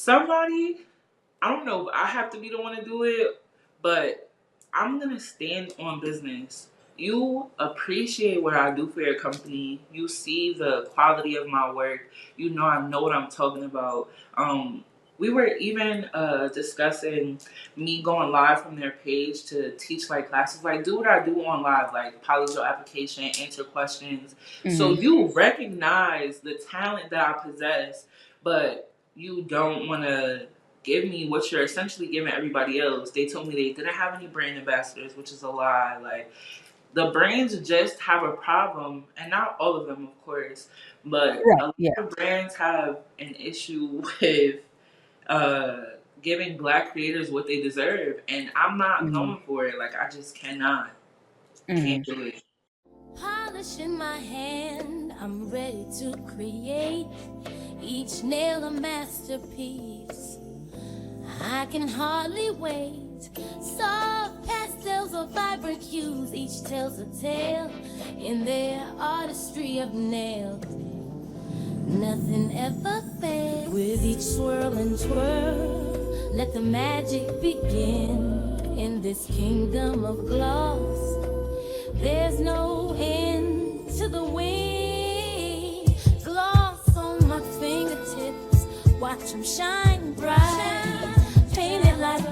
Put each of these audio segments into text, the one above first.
Somebody, I don't know, I have to be the one to do it, but I'm gonna stand on business. You appreciate what I do for your company. You see the quality of my work. You know I know what I'm talking about. We were even discussing me going live from their page to teach like classes, like do what I do on live, like polish your application, answer questions. So Hmm. you recognize the talent that I possess, but you don't want to give me what you're essentially giving everybody else. They told me they didn't have any brand ambassadors, which is a lie. Like the brands just have a problem, and not all of them, of course, but Right. a lot Yeah. of brands have an issue with uh, giving Black creators what they deserve, and I'm not Hmm. going for it. Like I just cannot, Hmm. can't do it. Polish in my hand, I'm ready to create each nail a masterpiece. I can hardly wait. Soft pastels or vibrant hues, each tells a tale in their artistry of nails. Nothing ever fails. With each swirl and twirl, let the magic begin in this kingdom of gloss. There's no end to the wind. Gloss on my fingertips, watch them shine bright. Painted like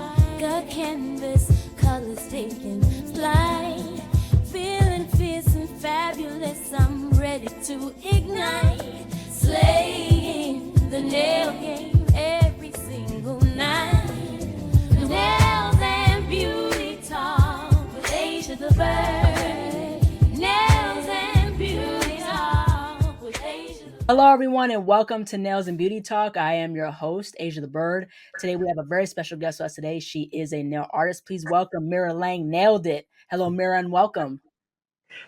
a canvas, colors taking flight. Feeling fierce and fabulous, I'm ready to ignite. Slaying the nail game every single night. Nails and beauty talk with Asia the Bird. Nails and beauty talk with Asia the Bird. Hello, everyone, and welcome to Nails and Beauty Talk. I am your host, Asia the Bird. Today, we have a very special guest with us today. She is a nail artist. Please welcome Mira Lang Nailed It. Hello, Mira, and welcome.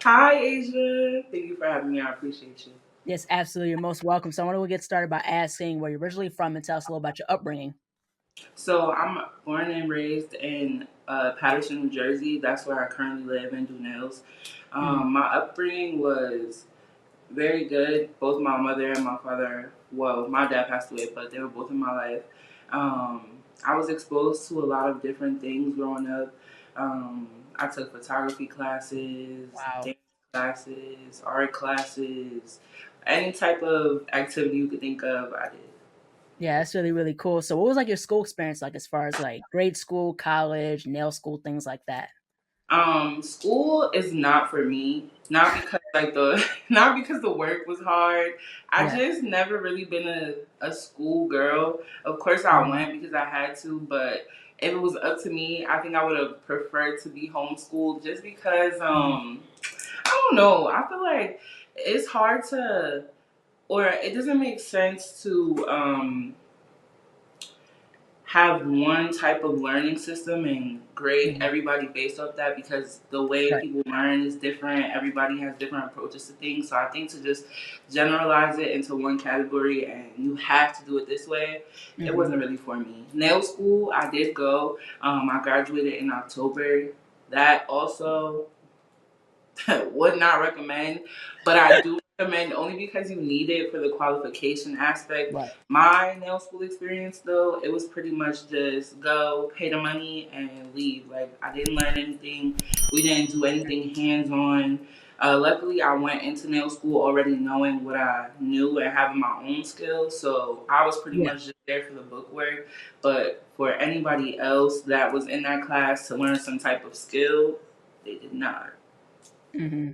Hi, Asia. Thank you for having me. I appreciate you. Yes, absolutely. You're most welcome. So, I want to get started by asking where you're originally from and tell us a little about your upbringing. So I'm born and raised in Patterson, New Jersey. That's where I currently live and do nails. Hmm. My upbringing was very good. Both my mother and my father, well, my dad passed away, but they were both in my life. I was exposed to a lot of different things growing up. Um, I took photography classes, Wow. dance classes, art classes, any type of activity you could think of, I did. Yeah, that's really, really cool. So, what was like your school experience like as far as like grade school, college, nail school, things like that? School is not for me. Not because like the not because the work was hard. I Yeah. just never really been a school girl. Of course I Hmm. went because I had to, but if it was up to me, I think I would have preferred to be homeschooled just because Hmm. I don't know. I feel like it's hard to or it doesn't make sense to have one type of learning system and grade Hmm. everybody based off that because the way Right. people learn is different. Everybody has different approaches to things. So I think to just generalize it into one category and you have to do it this way, it Hmm. wasn't really for me. Nail school, I did go. I graduated in October. That also would not recommend, but I do recommend only because you need it for the qualification aspect. Right. My nail school experience, though, it was pretty much just go, pay the money, and leave. Like, I didn't learn anything. We didn't do anything hands on. Luckily, I went into nail school already knowing what I knew and having my own skills. So I was pretty Yeah. much just there for the book work. But for anybody else that was in that class to learn some type of skill, they did not. Hmm.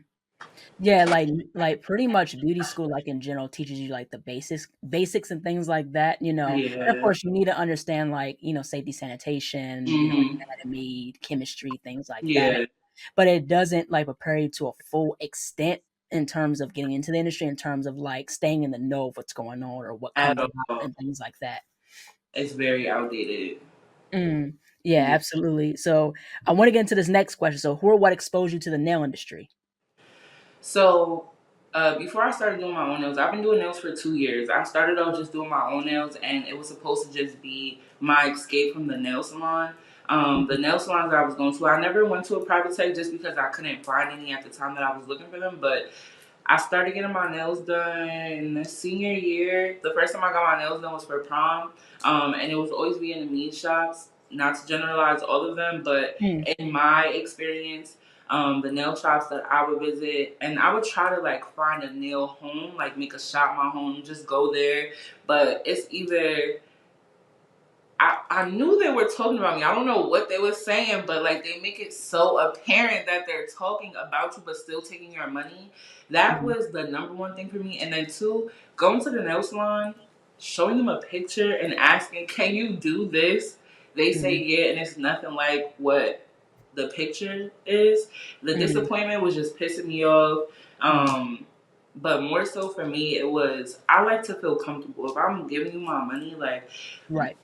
Yeah, like pretty much beauty school, like in general, teaches you like the basics and things like that, And of Yeah. course, you need to understand like safety, sanitation, Hmm. anatomy, chemistry, things like that. Yeah. But it doesn't like prepare you to a full extent in terms of getting into the industry, in terms of like staying in the know of what's going on or what At comes out all. and things like that. It's very outdated. Mm, yeah, Yeah. absolutely. So I want to get into this next question. So, who or what exposed you to the nail industry? So before I started doing my own nails, I've been doing nails for 2 years. I started out just doing my own nails, and it was supposed to just be my escape from the nail salon. The nail salons that I was going to, I never went to a private tech just because I couldn't find any at the time that I was looking for them. But I started getting my nails done senior year. The first time I got my nails done was for prom, and it was always be in the meat shops. Not to generalize all of them, but Mm, in my experience, the nail shops that I would visit, and I would try to like find a nail home, like make a shop my home, just go there. But it's either I knew they were talking about me. I don't know what they were saying, but like they make it so apparent that they're talking about you but still taking your money. That mm, was the number one thing for me. And then two, going to the nail salon, showing them a picture and asking, "Can you do this?" They say mm, yeah, and it's nothing like what the picture is. The mm, disappointment was just pissing me off. mm. But more so for me, it was I like to feel comfortable. If I'm giving you my money, like Right.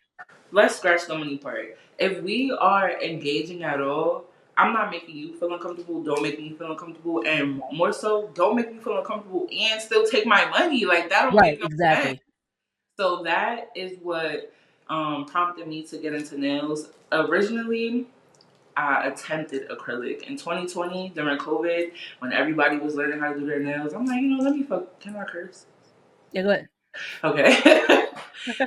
let's scratch the money part. If we are engaging at all, I'm not making you feel uncomfortable. Don't make me feel uncomfortable. And more so, don't make me feel uncomfortable and still take my money. Like, that don't Right. make no sense. Exactly. So, that is what prompted me to get into nails. Originally, I attempted acrylic. In 2020, during COVID, when everybody was learning how to do their nails, I'm like, let me fuck. Can I curse? Yeah. Go ahead. Okay.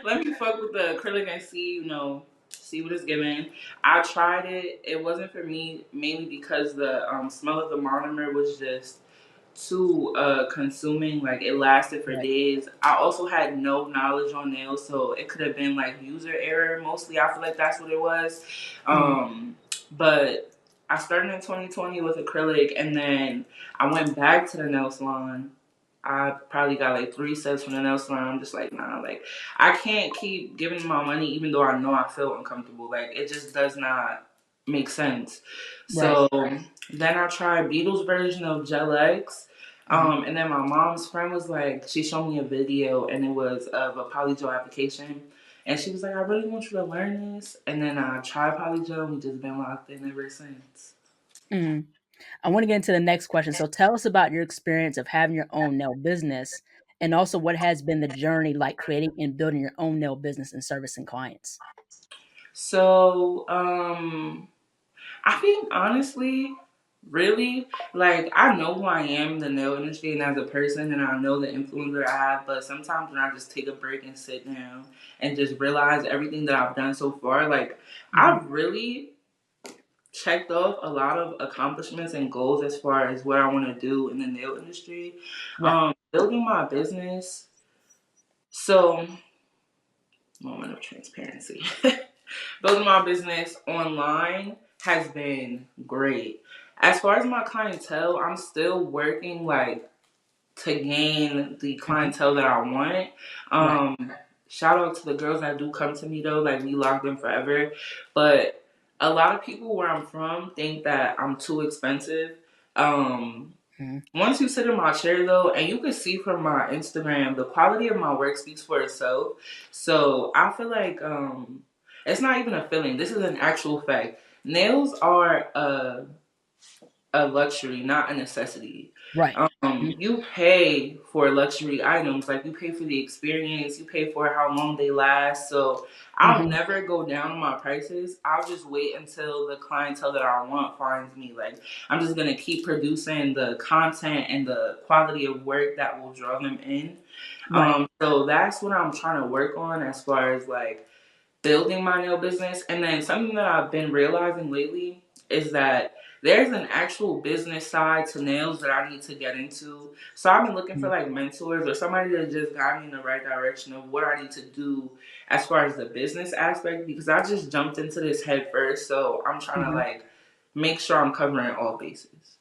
Let me fuck with the acrylic and see, see what it's giving. I tried it. It wasn't for me, mainly because the smell of the monomer was just too consuming. Like it lasted for Right. days. I also had no knowledge on nails, so it could have been like user error mostly. I feel like that's what it was. Mm, But I started in 2020 with acrylic, and then I went back to the nail salon. I probably got like 3 sets from the nail salon. I'm just like, nah, like I can't keep giving my money even though I know I feel uncomfortable. Like it just does not make sense. right. So then I tried Beatles version of Gel X. Mm-hmm. And then my mom's friend was like, she showed me a video and it was of a polygel application. And she was like, I really want you to learn this. And then I tried polygel and we just been locked in ever since. Mm. I want to get into the next question. So tell us about your experience of having your own nail business and also what has been the journey like creating and building your own nail business and servicing clients. So, I think honestly, really, like I know who I am in the nail industry and as a person, and I know the influence that I have. But sometimes when I just take a break and sit down and just realize everything that I've done so far, like Mhm. I've really checked off a lot of accomplishments and goals as far as what I want to do in the nail industry. Right. Building my business. So, moment of transparency. Building my business online has been great. As far as my clientele, I'm still working like to gain the Mhm. clientele that I want. Right. Shout out to the girls that do come to me though, like we locked in forever. But a lot of people where I'm from think that I'm too expensive. Um, Mhm. Once you sit in my chair though, and you can see from my Instagram, the quality of my work speaks for itself. So I feel like it's not even a feeling. This is an actual fact. Nails are a luxury, not a necessity. Right. Mhm. You pay for luxury items, like you pay for the experience, you pay for how long they last. So I'll Mhm. never go down on my prices. I'll just wait until the clientele that I want finds me. Like I'm just gonna keep producing the content and the quality of work that will draw them in. Right. So that's what I'm trying to work on as far as like building my nail business. And then something that I've been realizing lately is that there's an actual business side to nails that I need to get into. So I've been looking for Mhm. like mentors or somebody to just guide me in the right direction of what I need to do as far as the business aspect because I just jumped into this head first. So I'm trying to Mhm. like make sure I'm covering all bases.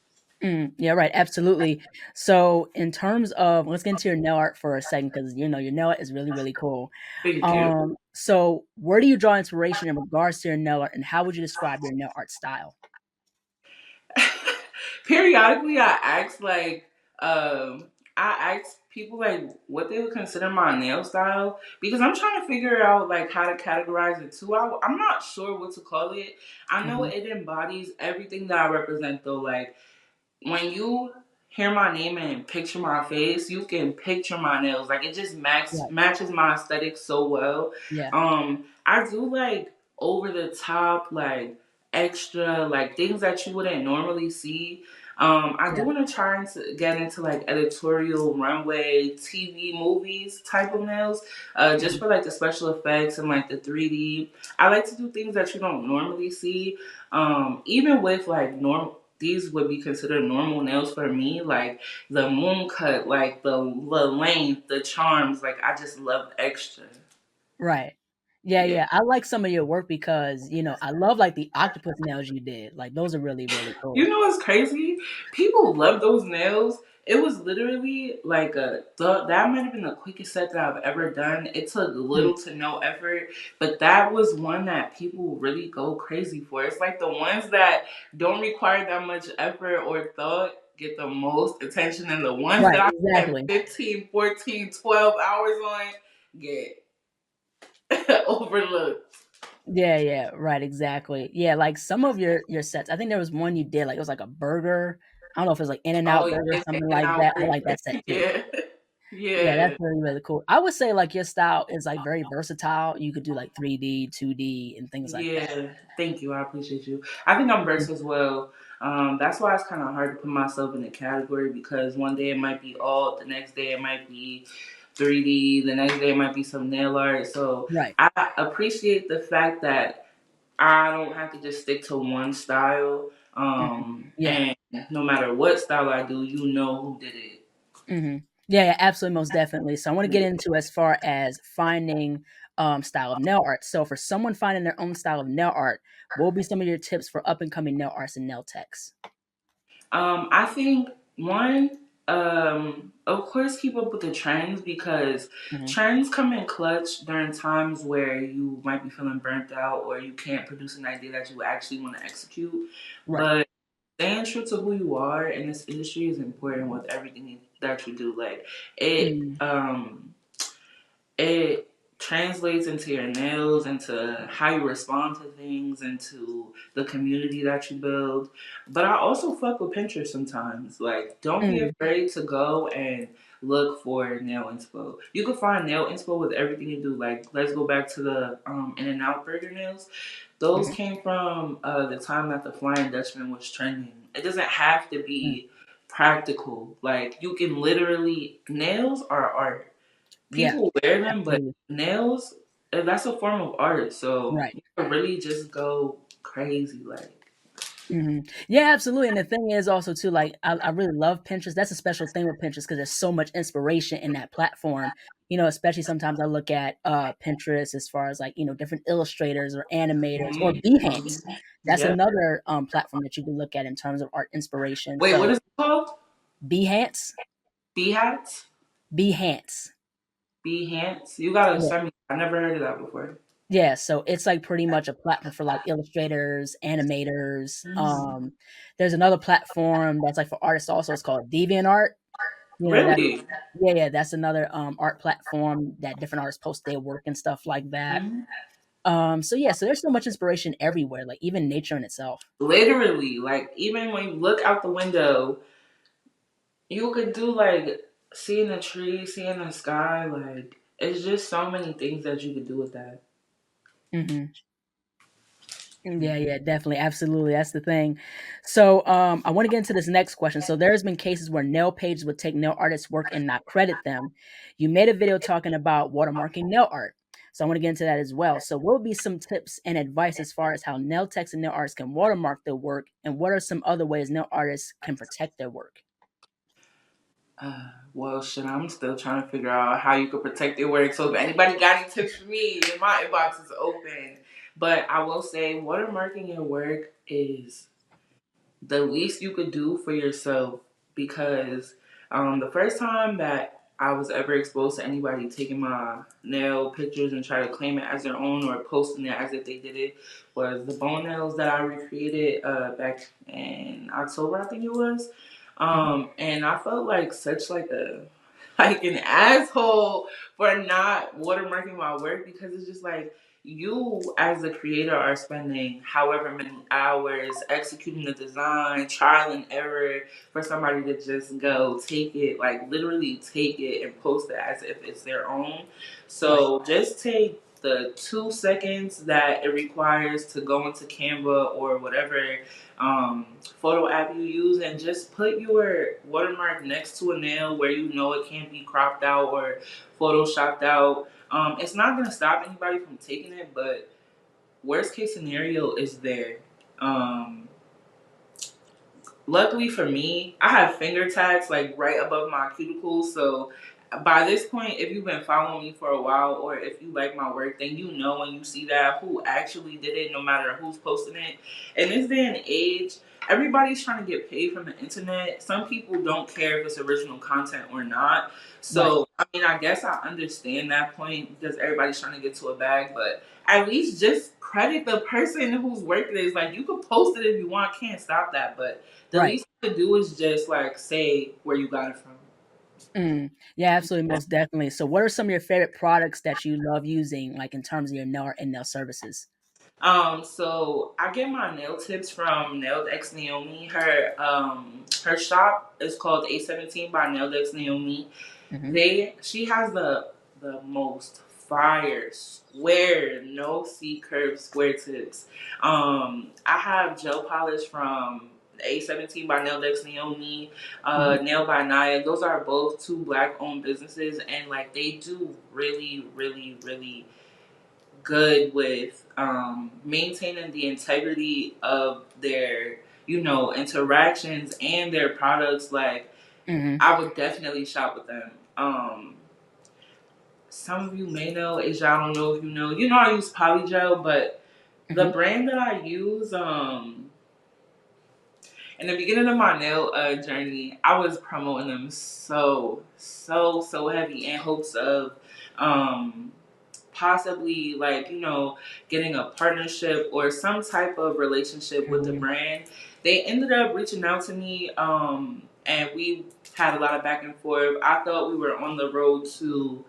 Yeah, right. Absolutely. So, in terms of, let's get into your nail art for a second, because your nail art is really, really cool. Thank you. So where do you draw inspiration in regards to your nail art, and how would you describe your nail art style? Periodically, um, I ask people like what they would consider my nail style because I'm trying to figure out like how to categorize it too. I'm not sure what to call it. I know Mhm. it embodies everything that I represent though. Like when you hear my name and picture my face, you can picture my nails. Like it just Right. matches my aesthetic so well. Yeah. I do like over the top, like extra, like things that you wouldn't normally see. I do Yeah. want to try to get into like editorial runway TV movies type of nails, just Mhm. for like the special effects and like the 3D. I like to do things that you don't normally see. Even with like normal, these would be considered normal nails for me, like the moon cut, like the length, the charms. Like I just love extra. Right. Yeah, Yeah. yeah. I like some of your work because, I love like the octopus nails you did. Like those are really, really You cool. know what's crazy? People love those nails. It was literally like that might have been the quickest set that I've ever done. It took Mm. little to no effort, but that was one that people really go crazy for. It's like the ones that don't require that much effort or thought get the most attention, and the ones Right, that I spent exactly. 15, 14, 12 hours on get overlooked. Yeah, yeah, right, exactly. Yeah, like some of your sets. I think there was one you did, like it was like a burger. I don't know if it was like In and Oh Out yeah, burger or it's something in like out. that. I like that set too. Yeah. Yeah, that's Yeah. really, really cool. I would say like your style is like very versatile. You could do like 3D, 2D, and things like that. Yeah, thank you. I appreciate you. I think I'm Mhm. versed as well. That's why it's kind of hard to put myself in a category because one day it might be alt, the next day it might be 3D, the next day it might be some nail art. So Right. I appreciate the fact that I don't have to just stick to one style. Mhm. Yeah. And no matter what style I do, you know who did it. Yeah, yeah, absolutely, most definitely. So I want to get into as far as finding style of nail art. So for someone finding their own style of nail art, what would be some of your tips for up and coming nail artists and nail techs? I think one, of course, keep up with the trends because Hmm. trends come in clutch during times where you might be feeling burnt out or you can't produce an idea that you actually want to execute. Right. But staying true to who you are in this industry is important with everything that you do. Like Mm. it translates into your nails, into how you respond to things, into the community that you build. But I also fuck with Pinterest sometimes. Like, don't be Mm. afraid to go and look for nail inspo. You can find nail inspo with everything you do. Like, let's go back to the In and Out burger nails. Those Mhm. came from the time that the Flying Dutchman was trending. It doesn't have to Mm. be practical. Like, you can literally, nails are art. Yeah, People wear them, but absolutely. nails, that's a form of art. So Right. you can really just go crazy. Like, Yeah, absolutely. And the thing is also too, like I really love Pinterest. That's a special thing with Pinterest because there's so much inspiration in that platform. Especially sometimes I look at Pinterest as far as like, different illustrators or animators or mhm, Behance. mhm. That's Yep. another platform that you can look at in terms of art inspiration. Wait, what So is it called? Behance, Bee hats? Behance. Behance? You gotta send me. I never heard of that before. Yeah, so it's like pretty much a platform for like illustrators, animators. There's another platform that's like for artists also. It's called DeviantArt. That Really? yeah, yeah, that's another art platform that different artists post their work and stuff like that. Mhm. So yeah, so there's so much inspiration everywhere, like even nature in itself. Literally, like even when you look out the window, you could do like seeing a tree, seeing the sky. Like it's just so many things that you could do with that. Hmm. Yeah, yeah, definitely, absolutely. That's the thing. So, I want to get into this next question. So, there's been cases where nail pages would take nail artists' work and not credit them. You made a video talking about watermarking nail art. So, I want to get into that as well. So, what would be some tips and advice as far as how nail techs and nail artists can watermark their work, and what are some other ways nail artists can protect their work? Well, shit, I'm still trying to figure out how you could protect your work. So if anybody got any tips for me, my inbox is open. But I will say, watermarking your work is the least you could do for yourself because the first time that I was ever exposed to anybody taking my nail pictures and try to claim it as their own or posting it as if they did it was the bone nails that I recreated back in October, I think it was. Mhm. And I felt like such like a like an asshole for not watermarking my work because it's just like you as a creator are spending however many hours executing the design, trial and error for somebody to just go take it, like literally take it and post it as if it's their own. Right. So just take the 2 seconds that it requires to go into Canva or whatever photo app you use, and just put your watermark next to a nail where you know it can't be cropped out or photoshopped out. It's not going to stop anybody from taking it, but worst case scenario is there. Um, Luckily for me, I have finger tags like right above my cuticles. So by this point, if you've been following me for a while or if you like my work, then you know when you see that who actually did it, no matter who's posting it. In this day and age, everybody's trying to get paid from the internet. Some people don't care if it's original content or not. Right. So, I mean, I guess I understand that point because everybody's trying to get to a bag, but at least just credit the person whose work it is. Like, you can post it if you want, can't stop that, but the Right. least you could do is just like say where you got it from. Yeah, absolutely, most definitely. So, what are some of your favorite products that you love using, like in terms of your nail and nail services? So I get my nail tips from Nailed X Naomi. Her shop is called A17 by Nailed X Naomi. Hmm. She has the most fire square, no C curve square tips. I have gel polish from A17 by Nail X Naomi, Hmm. Nail by Naya. Those are both two black owned businesses, and like they do really, really, really good with maintaining the integrity of their interactions and their products. Like, Hmm. I would definitely shop with them. Some of you may know, Asia, I don't know if you know I use Polygel, but the Hmm. brand that I use, in the beginning of my nail journey, I was promoting them so heavy in hopes of um, possibly, like, getting a partnership or some type of relationship with the Hmm. brand. They ended up reaching out to me, and we had a lot of back and forth. I thought we were on the road to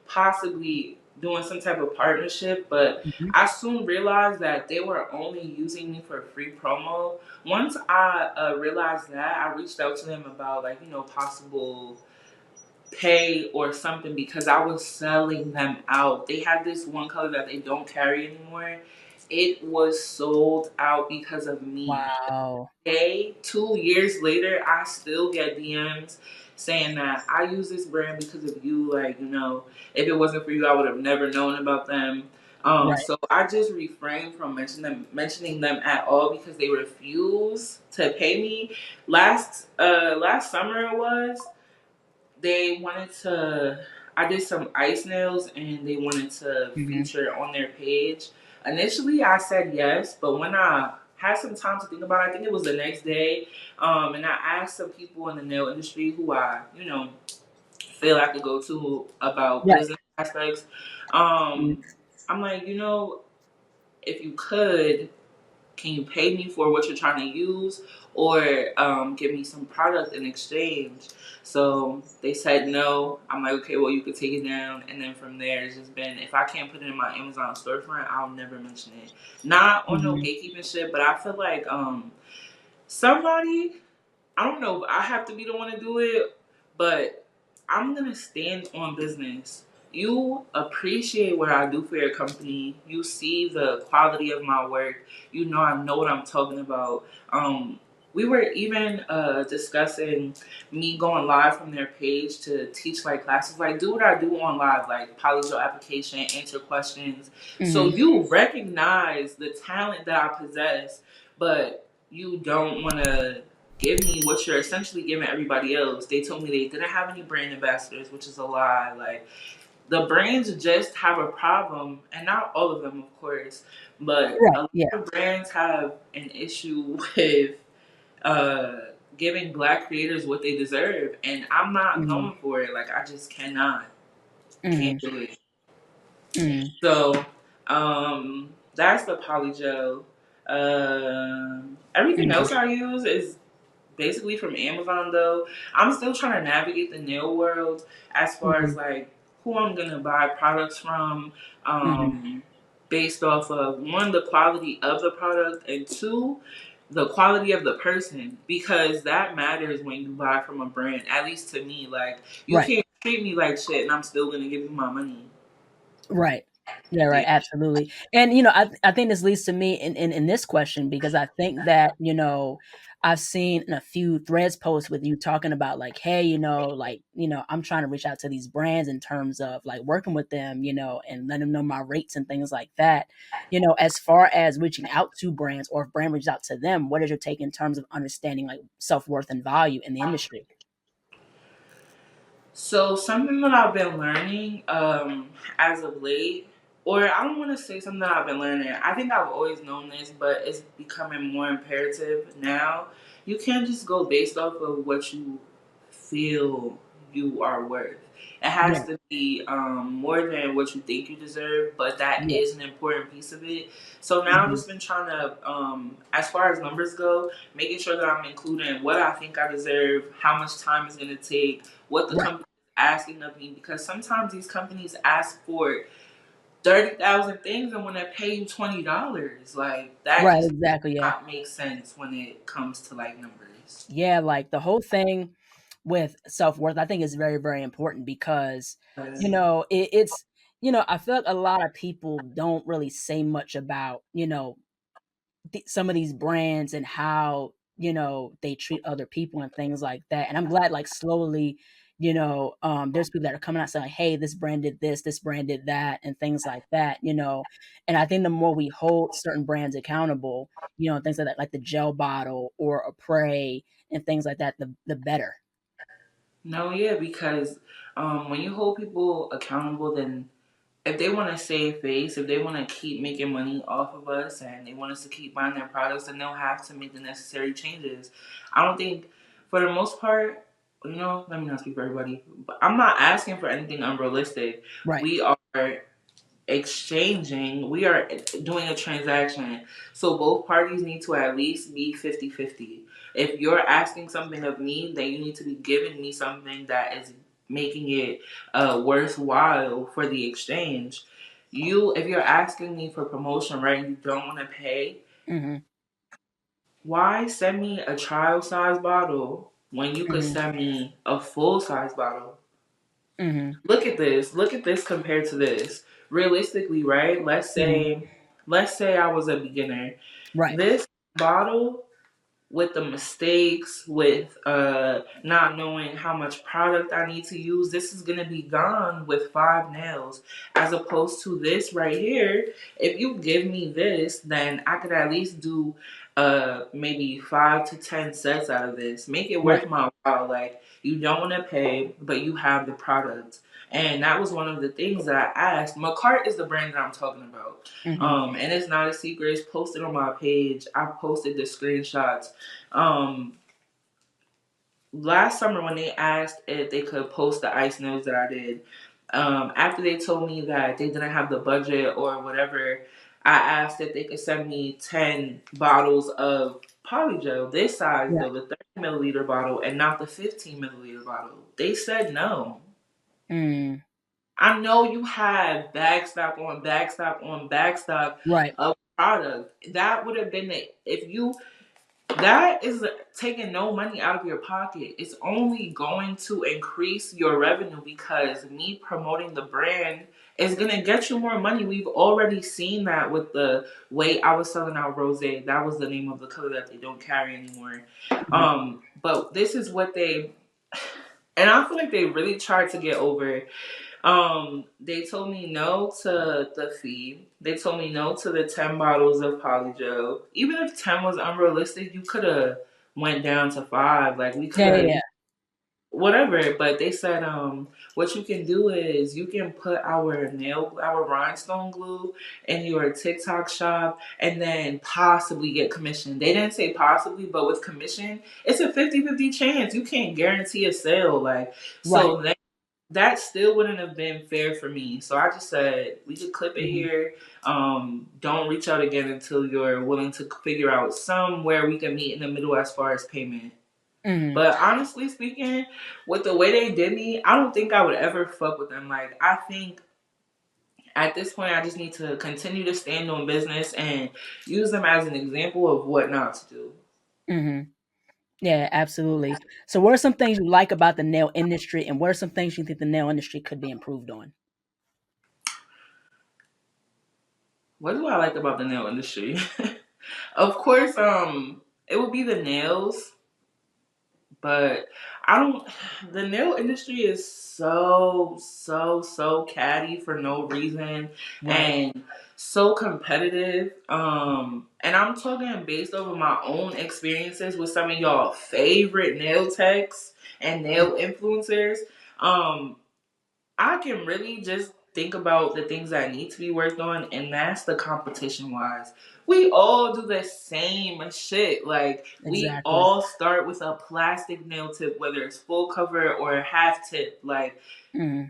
possibly doing some type of partnership, but Hmm. I soon realized that they were only using me for free promo. Once I realized that, I reached out to them about, like, possible pay or something because I was selling them out. They had this one color that they don't carry anymore. It was sold out because of me. Wow. 2 years later, I still get DMs saying that I use this brand because of you. Like, if it wasn't for you, I would have never known about them. Right. So I just refrained from mentioning them at all because they refuse to pay me. Last summer it was, they wanted to, I did some ice nails and they wanted to Hmm. feature on their page. Initially I said yes, but when I had some time to think about it, I think it was the next day, and I asked some people in the nail industry who I feel I could go to about Right. business aspects. Mhm. I'm like, if you could, can you pay me for what you're trying to use, or give me some product in exchange? So they said no. I'm like, okay, well, you could take it down. And then from there, it's just been, if I can't put it in my Amazon storefront, I'll never mention it. Not on no Mhm. gatekeeping shit, but I feel like somebody, I don't know if I have to be the one to do it, but I'm gonna stand on business. You appreciate what I do for your company. You see the quality of my work. You know I know what I'm talking about. Um, we were even discussing me going live from their page to teach like classes, like do what I do on live, like polygel application, answer questions. So Mhm. you recognize the talent that I possess, but you don't want to give me what you're essentially giving everybody else. They told me they didn't have any brand ambassadors, which is a lie. Like, the brands just have a problem, and not all of them, of course, but a Right. lot Yeah. of brands have an issue with uh, giving black creators what they deserve, and I'm not Mhm. going for it. Like, I just can't Mhm. do it. Mhm. So, that's the polygel. Everything Mhm. else I use is basically from Amazon though. I'm still trying to navigate the nail world as far as Mhm. like who I'm gonna buy products from, Mhm. based off of one, the quality of the product, and two, the quality of the person, because that matters when you buy from a brand. At least to me, like, you Right. can't treat me like shit and I'm still gonna give you my money. Right. Yeah, right. Absolutely. And I think this leads to me in this question because I think that I've seen in a few threads posts with you talking about like, hey, I'm trying to reach out to these brands in terms of like working with them, and letting them know my rates and things like that. As far as reaching out to brands or if brand reaches out to them, what is your take in terms of understanding like self worth and value in the industry? So something that I've been learning as of late, or I don't want to say something that I've been learning. I think I've always known this, but it's becoming more imperative now. You can't just go based off of what you feel you are worth. It Yeah, has to be more than what you think you deserve, but that yeah, is an important piece of it. So now I've hmm, just been trying to, as far as numbers go, making sure that I'm including what I think I deserve, how much time it's going to take, what the right, company is asking of me, because sometimes these companies ask for 30,000 things and want to pay you $20. Like that right, just does exactly, yeah. not make sense when it comes to like numbers. Yeah, like the whole thing with self-worth, I think is very, very important because, I feel like a lot of people don't really say much about, some of these brands and how they treat other people and things like that. And I'm glad, like slowly, there's people that are coming out saying, like, "Hey, this brand did this brand did that," and things like that. And I think the more we hold certain brands accountable, things like that, like the gel bottle or a Prey and things like that, the better. No, yeah, because when you hold people accountable, then if they want to save face, if they want to keep making money off of us and they want us to keep buying their products, then they'll have to make the necessary changes. I don't think, for the most part, let me not speak for everybody, but I'm not asking for anything unrealistic. Right. We are we are doing a transaction. So both parties need to at least be 50-50. If you're asking something of me, then you need to be giving me something that is making it worthwhile for the exchange. If you're asking me for promotion, right, and you don't want to pay, Mhm. why send me a trial size bottle when you could Mhm. send me a full size bottle? Mhm. Look at this. Look at this compared to this. Realistically, right? Mhm. Let's say I was a beginner. Right. This bottle, with the mistakes, with not knowing how much product I need to use, this is gonna be gone with 5 nails. As opposed to this right here, if you give me this, then I could at least do maybe 5 to 10 sets out of this. Make it Right. worth my while. Like you don't want to pay, but you have the product. And that was one of the things that I asked. Makartt is the brand that I'm talking about. Mhm. And it's not a secret. It's posted on my page. I posted the screenshots. Um, Last summer when they asked if they could post the ice nails that I did, after they told me that they didn't have the budget or whatever, I asked if they could send me 10 bottles of polygel, this size Yeah. though, the 30 milliliter bottle and not the 15 milliliter bottle. They said no. Mm. I know you have bag stock on bag stock on bag stock Right. of product. That would have been the if you that is taking no money out of your pocket. It's only going to increase your revenue because me promoting the brand is going to get you more money. We've already seen that with the way I was selling out Rose. That was the name of the color that they don't carry anymore. Right. But this is what and I feel like they really tried to get over. They told me no to the fee. They told me no to the 10 bottles of polygel. Even if 10 was unrealistic, you could have went down to 5. Like we could Yeah, yeah, have yeah. whatever. But they said what you can do is you can put our rhinestone glue in your TikTok shop and then possibly get commission. They didn't say possibly, but with commission, it's a 50-50 chance. You can't guarantee a sale. Like Right. so that still wouldn't have been fair for me. So I just said we could clip it Mhm. here. Don't reach out again until you're willing to figure out somewhere we can meet in the middle as far as payment. Mhm. But honestly speaking, with the way they did me, I don't think I would ever fuck with them. Like I think at this point I just need to continue to stand on business and use them as an example of what not to do. Mhm. Yeah, absolutely. So what are some things you like about the nail industry and what are some things you think the nail industry could be improved on? What do I like about the nail industry? Of course, it would be the nails, but I don't. The nail industry is so catty for no reason Right. and so competitive. And I'm talking based over my own experiences with some of y'all favorite nail techs and nail influencers. Um, I can really just think about the things that need to be worked on, and that's the competition wise. We all do the same shit. Like, we Exactly. all start with a plastic nail tip, whether it's full cover or half tip. Like, Mm-hmm.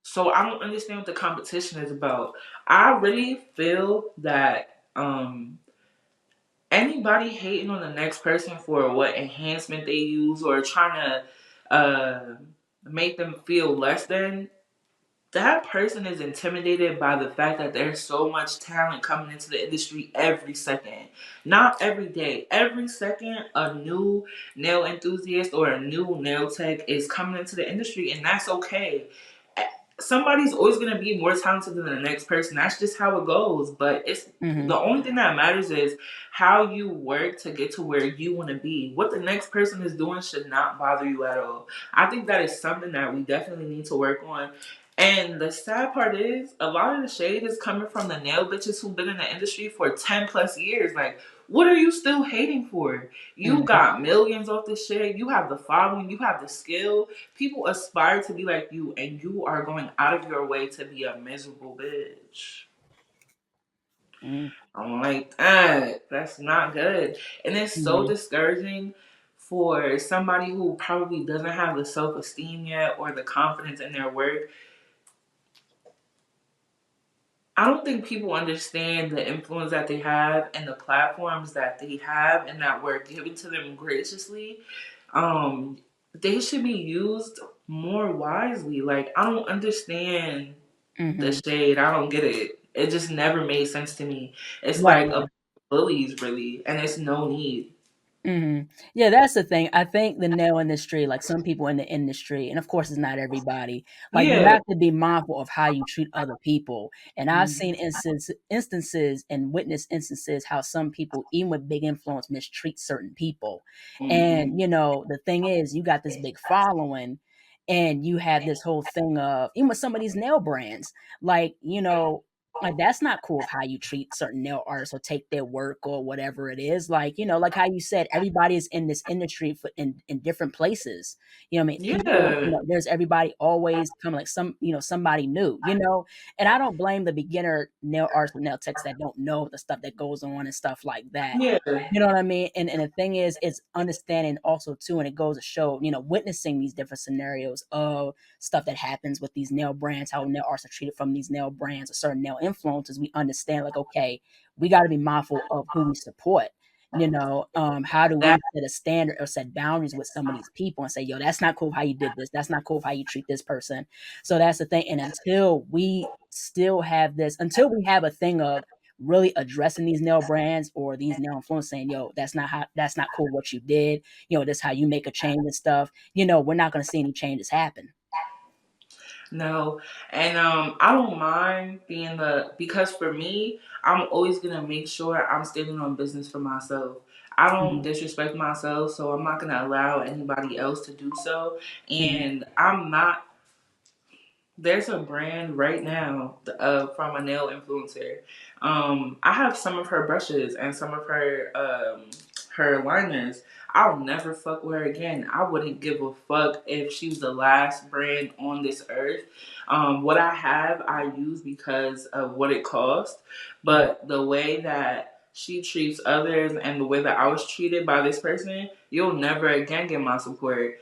so I don't understand what the competition is about. I really feel that anybody hating on the next person for what enhancement they use or trying to make them feel less than, that person is intimidated by the fact that there's so much talent coming into the industry every second. Not every day. Every second, a new nail enthusiast or a new nail tech is coming into the industry, and that's okay. Somebody's always going to be more talented than the next person. That's just how it goes. But it's Mm-hmm. the only thing that matters is how you work to get to where you want to be. What the next person is doing should not bother you at all. I think that is something that we definitely need to work on. And the sad part is, a lot of the shade is coming from the nail bitches who've been in the industry for 10 plus years. Like, what are you still hating for? You Mm-hmm. got millions off this shit. You have the following. You have the skill. People aspire to be like you, and you are going out of your way to be a miserable bitch. I'm like, that's not good. And it's so Mm-hmm. discouraging for somebody who probably doesn't have the self esteem yet or the confidence in their work. I don't think people understand the influence that they have and the platforms that they have and that were given to them graciously. Um, they should be used more wisely. Like, I don't understand the Mm-hmm. shade. I don't get it. It just never made sense to me. It's Right. like a bullies really, and it's no need. Mhm. Yeah, that's the thing. I think the nail industry, like some people in the industry, and of course it's not everybody, like you Yeah. have to be mindful of how you treat other people. And I've Mhm. seen instances and witnessed instances how some people, even with big influence, mistreat certain people. Mhm. And the thing is, you got this big following, and you have this whole thing of even with some of these nail brands, like that's not cool of how you treat certain nail artists or take their work or whatever it is. Like how you said, everybody is in this industry in different places. I mean, people, Yeah. there's everybody always coming like somebody new. And I don't blame the beginner nail artists or nail techs that don't know the stuff that goes on and stuff like that. Yeah. You know what I mean? And the thing is, it's understanding also too, and it goes to show, witnessing these different scenarios of stuff that happens with these nail brands, how nail artists are treated from these nail brands or certain nail influencers. We understand, like, okay, we got to be mindful of who we support. How do That we set a standard or set boundaries with some of these people and say, yo, that's not cool how you did this. That's not cool how you treat this person. So that's the thing. And until we have a thing of really addressing these nail brands or these nail influencers saying, yo, that's not cool what you did. That's how you make a change and stuff. We're not going to see any changes happen. No, and I don't mind being because for me, I'm always gonna make sure I'm standing on business for myself. I don't Mhm, disrespect myself, so I'm not gonna allow anybody else to do so. mhm, And I'm not. There's a brand right now from a nail influencer. I have some of her brushes and some of her liners. I'll never fuck with her again. I wouldn't give a fuck if she was the last brand on this earth. What I have, I use because of what it cost. right, But the way that she treats others and the way that I was treated by this person, you'll never again get my support.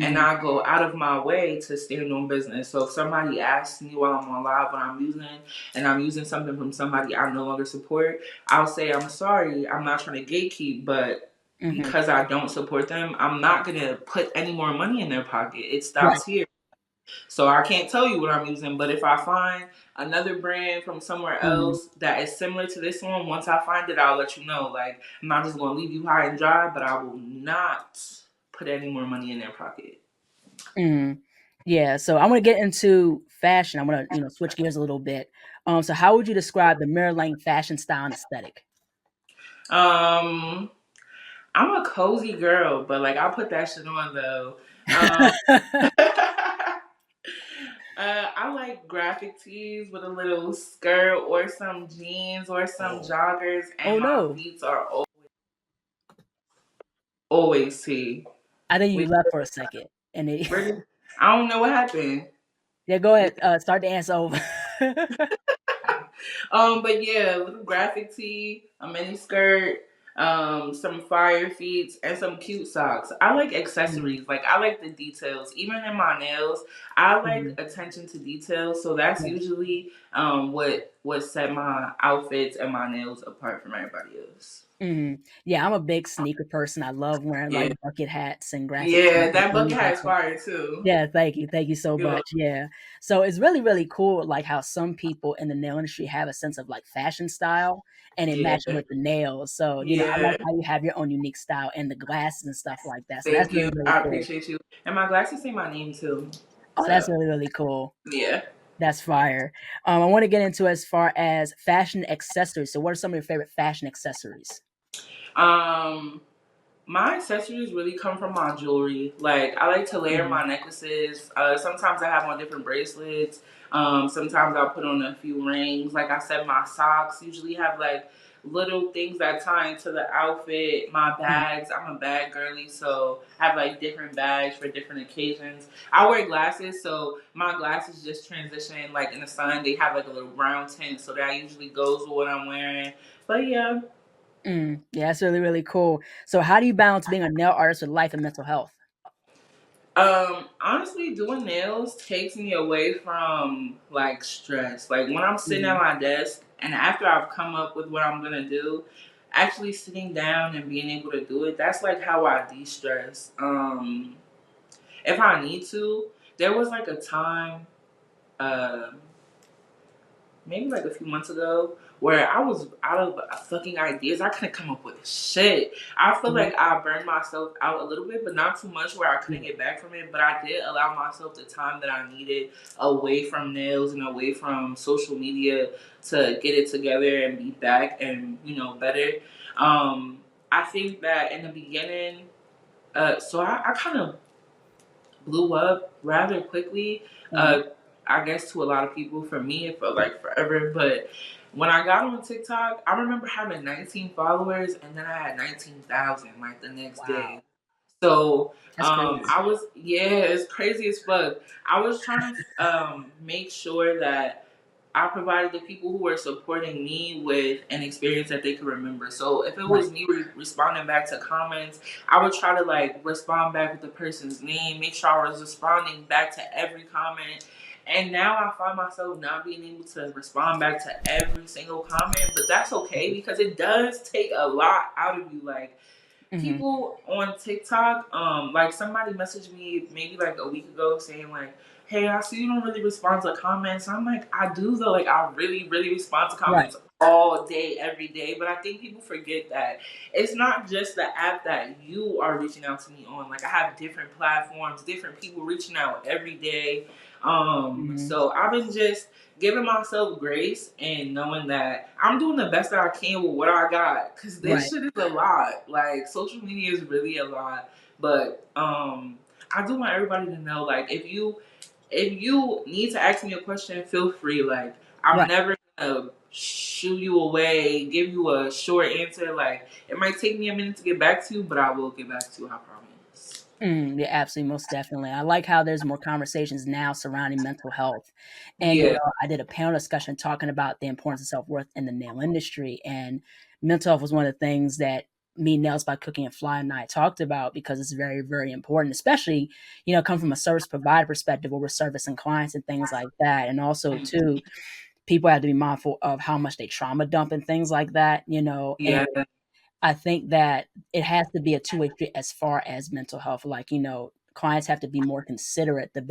And mhm, I go out of my way to stand on business. So if somebody asks me while I'm on live what I'm using, and I'm using something from somebody I no longer support, I'll say I'm sorry. I'm not trying to gatekeep, but mhm, because I don't support them, I'm not gonna put any more money in their pocket. It right, stops here. So I can't tell you what I'm using, but if I find another brand from somewhere mhm, else that is similar to this one, once I find it, I'll let you know. Like, I'm not just gonna leave you high and dry, but I will not put any more money in their pocket. mhm. Yeah, so I wanna get into fashion. I wanna, switch gears a little bit. So how would you describe the Mira Lang fashion style and aesthetic? Um, I'm a cozy girl, but like I'll put that shit on though. Um, I like graphic tees with a little skirt or some jeans or some joggers, Oh and my no, feet are always tee. I think you We left for a second, and it, really, I don't know what happened. yeah, go ahead, start the answer over. But yeah, a little graphic tee, a mini skirt, some fire feet, and some cute socks. I like Mhm, accessories. Like I like the details. Even in my nails, I like mhm, attention to details. So that's yeah. usually what set my outfits and my nails apart from everybody else. Mhm. Yeah, I'm a big sneaker person. I love wearing, Yeah. like, bucket hats and graphic tees Yeah, and that bucket things hat like is that. fire too. Yeah, thank you. Thank you so You're welcome. much. Yeah. So it's really, really cool, like how some people in the nail industry have a sense of like fashion style and it Yeah. matches with the nails. So, I like Yeah. how you have your own unique style and the glasses and stuff like that. So that's Thank really, you. really I cool. appreciate you. And my glasses say my name too. Oh, that's So really, really cool. yeah. That's fire. I want to get into as far as fashion accessories. So what are some of your favorite fashion accessories? Um My accessories really come from my jewelry. Like I like to layer Mhm, my necklaces. Sometimes I have on different bracelets. Sometimes I'll put on a few rings. Like I said, my socks usually have like little things that tie into the outfit. My mhm, bags. I'm a bag girly, so I have like different bags for different occasions. I wear glasses, so my glasses just transition like in the sun. They have like a little brown tint, so that usually goes with what I'm wearing. But yeah. Yeah, that's really, really cool. So how do you balance being a nail artist with life and mental health? Honestly, doing nails takes me away from like stress. Like when I'm sitting at Mhm, my desk and after I've come up with what I'm gonna do, actually sitting down and being able to do it, that's like how I de-stress. If I need to, there was like a time, um maybe like a few months ago where I was out of fucking ideas. I couldn't come up with shit. I feel mhm, like I burned myself out a little bit, but not too much where I couldn't yeah, get back from it. But I did allow myself the time that I needed away from nails and away from social media to get it together and be back and, better. Um, I think that in the beginning, so I kind of blew up rather quickly. mhm, Uh, I guess to a lot of people, for me, it felt like forever. But when I got on TikTok, I remember having 19 followers, and then I had 19,000 like the next day. wow, So that's crazy. I was, yeah, it's crazy as fuck. I was trying to make sure that I provided the people who were supporting me with an experience that they could remember. So if it Right, was me responding back to comments, I would try to like respond back with the person's name, make sure I was responding back to every comment. And now I find myself not being able to respond back to every single comment, but that's okay mhm, because it does take a lot out of you. Like mhm, people on TikTok, like somebody messaged me maybe like a week ago saying like, "Hey, I see you don't really respond to comments." I'm like, I do though. Like I really, really respond to right, comments all day, every day. But I think people forget that it's not just the app that you are reaching out to me on. Like I have different platforms, different people reaching out every day. mhm, So I've been just giving myself grace and knowing that I'm doing the best that I can with what I got. Cause this right, shit is a lot. Like social media is really a lot. But I do want everybody to know, like, if you need to ask me a question, feel free. Like, I'm right. never gonna shoo you away, give you a short answer. Like, it might take me a minute to get back to you, but I will get back to you, I promise. Yeah, absolutely, most definitely. I like how there's more conversations now surrounding mental health. And, Yeah, I did a panel discussion talking about the importance of self-worth in the nail industry, and mental health was one of the things that me, Nails by Cookie and Fly, and I talked about because it's very, very important, especially, come from a service provider perspective where we're servicing clients and things like that. And also, too, people have to be mindful of how much they trauma dump and things like that, and yeah, I think that it has to be a two-way street as far as mental health. Like, clients have to be more considerate the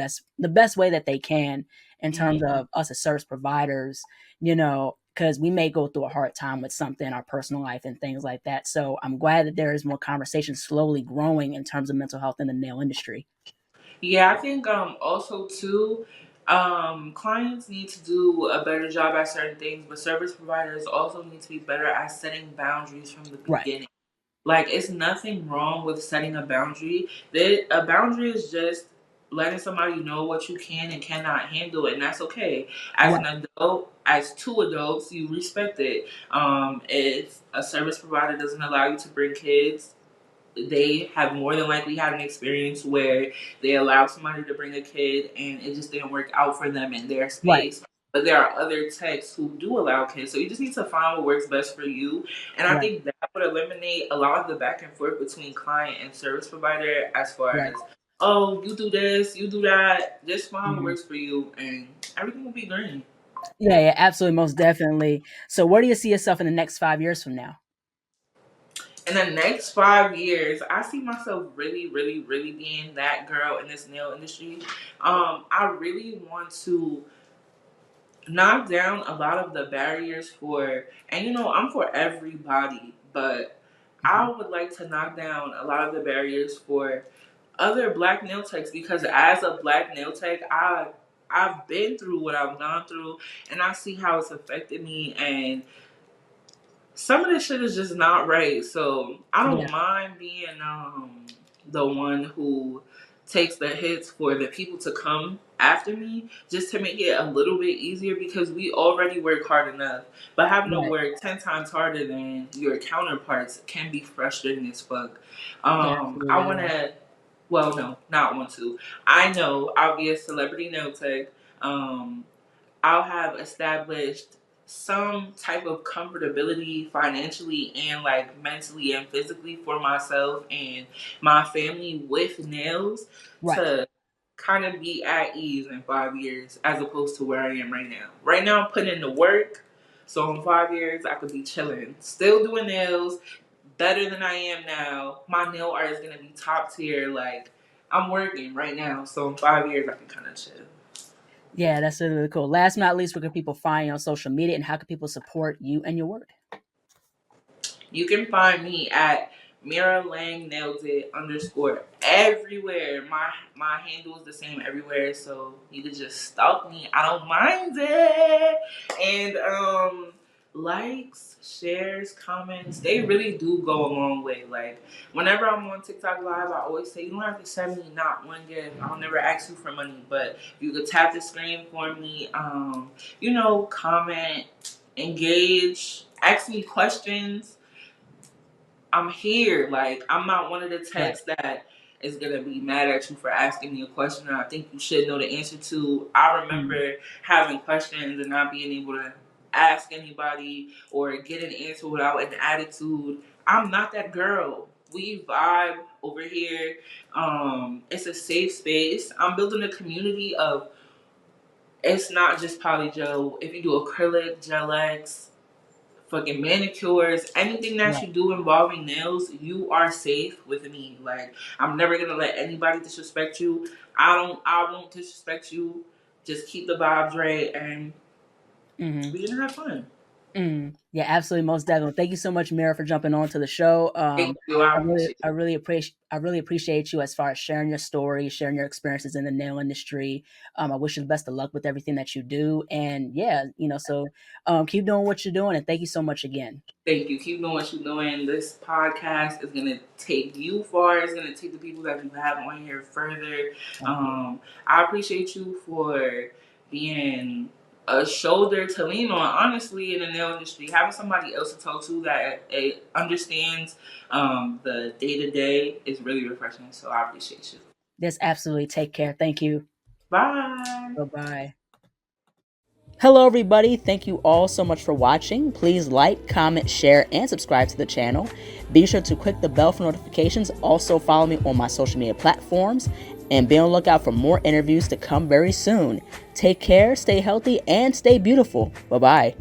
best way that they can in terms mhm. of us as service providers, because we may go through a hard time with something in our personal life and things like that. So I'm glad that there is more conversation slowly growing in terms of mental health in the nail industry. Yeah. I think also too. Clients need to do a better job at certain things, but service providers also need to be better at setting boundaries from the Right. beginning. Like, it's nothing wrong with setting a boundary. A boundary is just letting somebody know what you can and cannot handle, and that's okay. As Right. an adult, as two adults, you respect it. If a service provider doesn't allow you to bring kids, they have more than likely had an experience where they allowed somebody to bring a kid and it just didn't work out for them in their Right. space. But there are other techs who do allow kids. So you just need to find what works best for you. And I Right. think that would eliminate a lot of the back and forth between client and service provider as far Right. as, oh, you do this, you do that. Just find what Mhm. works for you and everything will be green. Yeah, yeah, absolutely, most definitely. So where do you see yourself in the next 5 years from now? In the next 5 years, I see myself really, really, really being that girl in this nail industry. I really want to knock down a lot of the barriers for, and I'm for everybody, but I Mhm. would like to knock down a lot of the barriers for other black nail techs because as a black nail tech, I've been through what I've gone through, and I see how it's affected me, and some of this shit is just not right. So I Yeah. don't mind being the one who takes the hits for the people to come after me just to make it a little bit easier because we already work hard enough. But having to Right. work 10 times harder than your counterparts can be frustrating as fuck. Yeah, I absolutely. want Yeah. to, well, no, not want to. I know I'll be a celebrity nail tech. Um, I'll have established some type of comfortability financially and like mentally and physically for myself and my family with nails Right. to kind of be at ease in 5 years as opposed to where I am right now. Right now, I'm putting in the work. So in 5 years, I could be chilling, still doing nails better than I am now. My nail art is going to be top tier. Like, I'm working right now. So in 5 years, I can kind of chill. Yeah, that's really, really cool. Last but not least, where can people find you on social media and how can people support you and your work? You can find me at Mira Lang Nailed It underscore everywhere. My handle is the same everywhere, so you can just stalk me. I don't mind it. And likes, shares, comments, they really do go a long way. Like whenever I'm on TikTok live, I always say you don't have to send me not one gift. I'll never ask you for money, but you could tap the screen for me. Comment, engage, ask me questions. I'm here. Like, I'm not one of the Right. techs that is gonna be mad at you for asking me a question that I think you should know the answer to. I Mhm. remember having questions and not being able to ask anybody or get an answer without an attitude. I'm not that girl. We vibe over here. It's a safe space. I'm building a community of. It's not just polygel. If you do acrylic, gel X, fucking manicures, anything that Right. you do involving nails, you are safe with me. Like I'm never gonna let anybody disrespect you. I won't disrespect you. Just keep the vibes right and Mhm. we're gonna have fun. Yeah, absolutely, most definitely. Thank you so much, Mira, for jumping on to the show. Thank you. I I really, appreciate I it. really appreciate, I really appreciate you as far as sharing your story, sharing your experiences in the nail industry. I wish you the best of luck with everything that you do, and yeah, keep doing what you're doing, and thank you so much again. Thank you. Keep doing what you're doing. This podcast is gonna take you far. It's gonna take the people that you have on here further. Thank you. I appreciate you for being a shoulder to lean on. Honestly, in the nail industry, having somebody else to talk to that understands the day to day is really refreshing. So I appreciate you. Yes, absolutely. Take care. Thank you. Bye. Bye bye. Hello, everybody. Thank you all so much for watching. Please like, comment, share, and subscribe to the channel. Be sure to click the bell for notifications. Also, follow me on my social media platforms and be on the lookout for more interviews to come very soon. Take care, stay healthy, and stay beautiful. Bye bye.